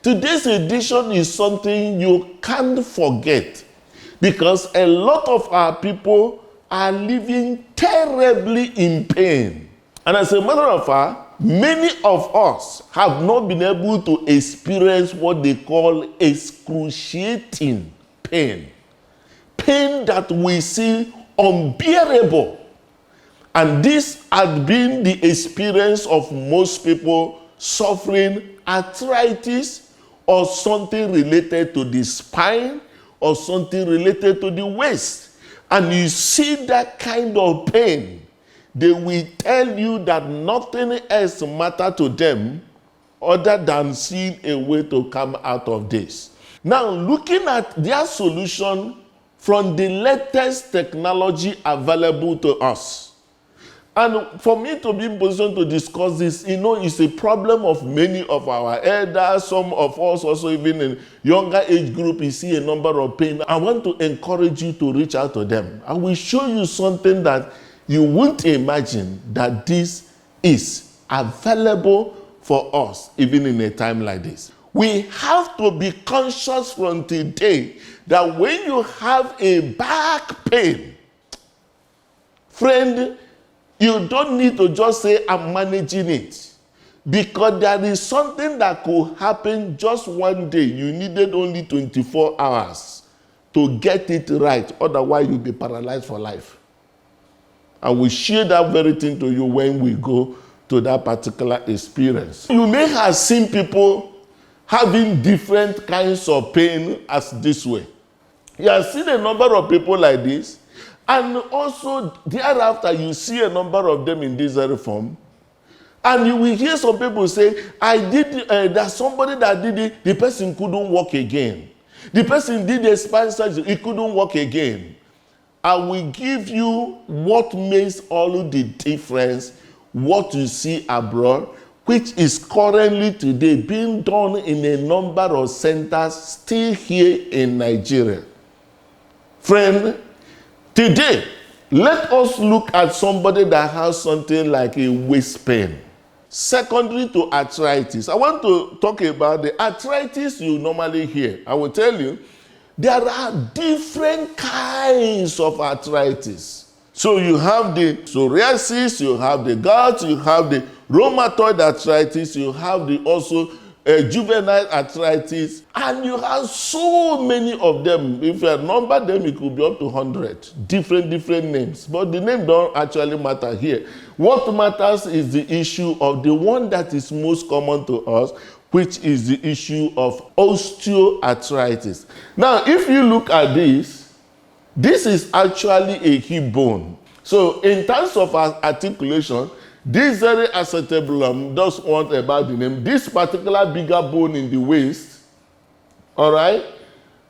Today's edition is something you can't forget because a lot of our people are living terribly in pain. And as a matter of fact, many of us have not been able to experience what they call excruciating pain. Pain that we see unbearable. And this has been the experience of most people suffering arthritis or something related to the spine or something related to the waist. And you see that kind of pain, they will tell you that nothing else matters to them other than seeing a way to come out of this. Now, looking at their solution from the latest technology available to us. And for me to be in position to discuss this, it's a problem of many of our elders, some of us also even in younger age group, you see a number of pain. I want to encourage you to reach out to them. I will show you something that you wouldn't imagine that this is available for us, even in a time like this. We have to be conscious from today that when you have a back pain, friend, you don't need to just say, I'm managing it. Because there is something that could happen just one day. You needed only 24 hours to get it right. Otherwise, you'll be paralyzed for life. I will share that very thing to you when we go to that particular experience. You may have seen people having different kinds of pain as this way. You have seen a number of people like this. And also, thereafter, you see a number of them in this very form. And you will hear some people say, there's somebody that did it, the person couldn't walk again. The person did a spine surgery, he couldn't walk again. I will give you what makes all the difference, what you see abroad, which is currently today being done in a number of centers still here in Nigeria. Friend, today, let us look at somebody that has something like a waist pain. Secondary to arthritis, I want to talk about the arthritis you normally hear. I will tell you, there are different kinds of arthritis. So you have the psoriasis, you have the gout, you have the rheumatoid arthritis, you have the also juvenile arthritis, and you have so many of them. If you number them, it could be up to 100 different names, but the name don't actually matter here. What matters is the issue of the one that is most common to us, which is the issue of osteoarthritis. Now, if you look at this is actually a hip bone. So in terms of articulation, this very acetabulum does want about the name. This particular bigger bone in the waist, all right?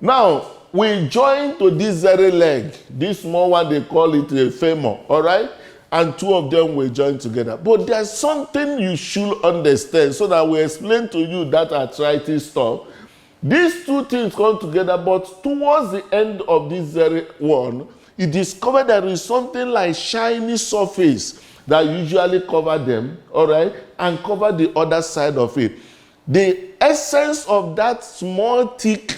Now, we join to this very leg. This small one, they call it a femur, all right? And two of them will join together. But there's something you should understand so that we explain to you that arthritis stuff. These two things come together, but towards the end of this very one, you discover there is something like shiny surface that usually cover them, all right, and cover the other side of it. The essence of that small, thick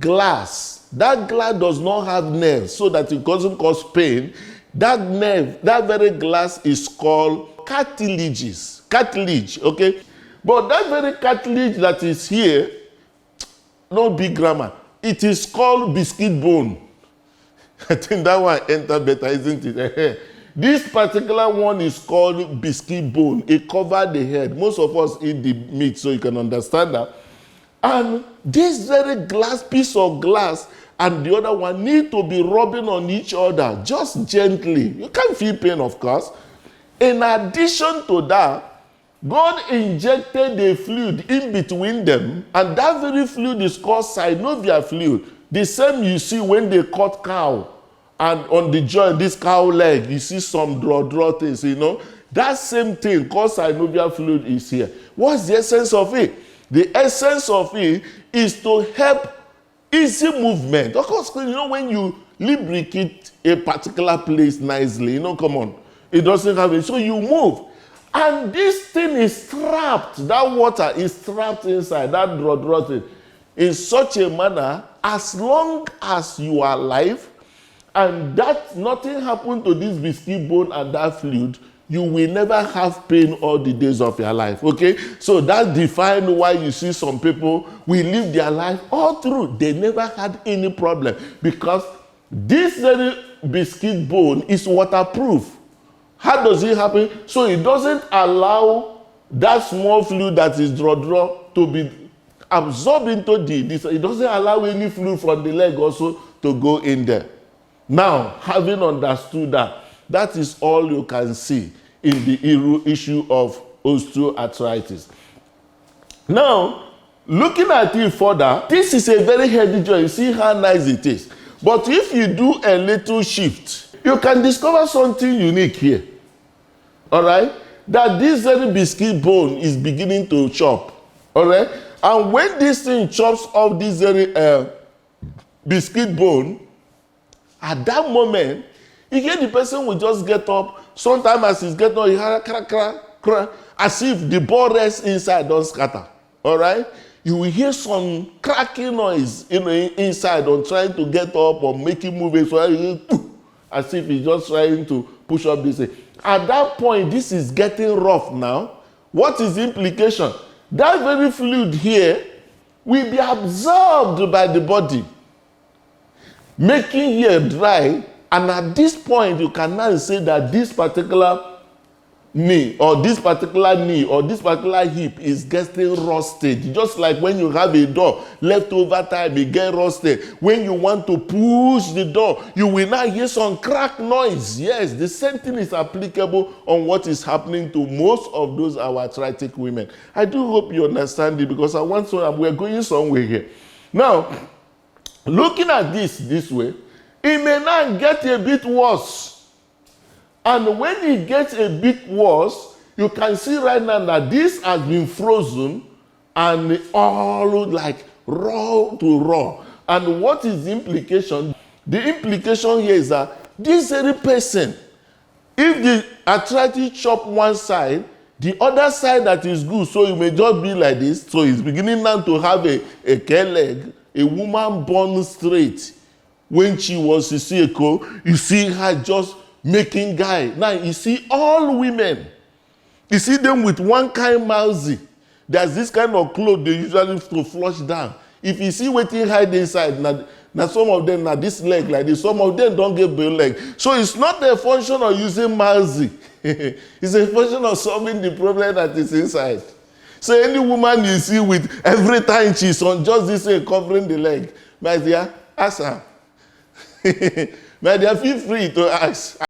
glass, that glass does not have nerves so that it doesn't cause pain. That nerve, that very glass is called cartilage, okay? But that very cartilage that is here, no big grammar, it is called biscuit bone. I think that one enter better, isn't it? This particular one is called biscuit bone. It covers the head. Most of us eat the meat, so you can understand that. And this very piece of glass and the other one need to be rubbing on each other, just gently. You can't feel pain, of course. In addition to that, God injected a fluid in between them, and that very fluid is called synovial fluid. The same you see when they cut cow. And on the joint, this cow leg, you see some draw things, That same thing called synovial fluid is here. What's the essence of it? The essence of it is to help easy movement. Of course, when you lubricate a particular place nicely, come on, it doesn't have it. So you move. And this thing is trapped, that water is trapped inside, that draw thing, in such a manner, as long as you are alive, and that nothing happened to this biscuit bone and that fluid, you will never have pain all the days of your life. Okay, so that defines why you see some people will live their life all through, they never had any problem, because this very biscuit bone is waterproof. How does it happen? So it doesn't allow that small fluid that is draw to be absorbed into this. It doesn't allow any fluid from the leg also to go in there. Now, having understood that, that is all you can see in the issue of osteoarthritis. Now, looking at it further, this is a very heavy joint. You see how nice it is. But if you do a little shift, you can discover something unique here. All right? That this very biscuit bone is beginning to chop. All right? And when this thing chops off this very biscuit bone, at that moment, you hear the person will just get up. Sometimes as he's getting up, he hear crack, crack, crack, as if the ball rests inside don't scatter. All right? You will hear some cracking noise, inside on trying to get up or making moves, as if he's just trying to push up this thing. At that point, this is getting rough now. What is the implication? That very fluid here will be absorbed by the body, making here dry, and at this point you can now say that this particular knee or this particular hip is getting rusted. Just like when you have a door left over time, it get rusted. When you want to push the door, you will now hear some crack noise. Yes, the same thing is applicable on what is happening to most of those our arthritic women. I do hope you understand it, because we're going somewhere here. Now, looking at this way, it may now get a bit worse. And when it gets a bit worse, you can see right now that this has been frozen and all like raw to raw. And what is the implication? The implication here is that this very person, if the arthritis chop one side, the other side that is good, so you may just be like this. So it's beginning now to have a care leg, a woman born straight. When she was a CECO, you see her just making guy. Now you see all women, you see them with one kind mousy. There's this kind of clothes they usually to flush down. If you see waiting hide inside, now some of them, now this leg like this, some of them don't get big leg. So it's not a function of using mousy. It's a function of solving the problem that is inside. So any woman you see with every time she's on just this way covering the leg, my dear, ask her. My dear, feel free to ask.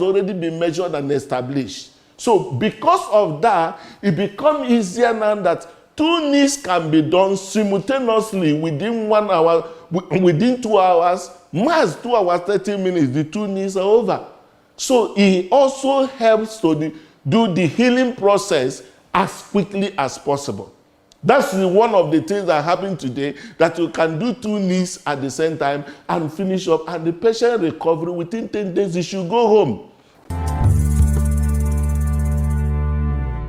has already been measured and established. So because of that, it becomes easier now that 2 knees can be done simultaneously within 1 hour, within 2 hours, max 2 hours, 30 minutes, the 2 knees are over. So it also helps to do the healing process as quickly as possible. That's one of the things that happen today, that you can do 2 knees at the same time and finish up, and the patient recovery within 10 days, you should go home.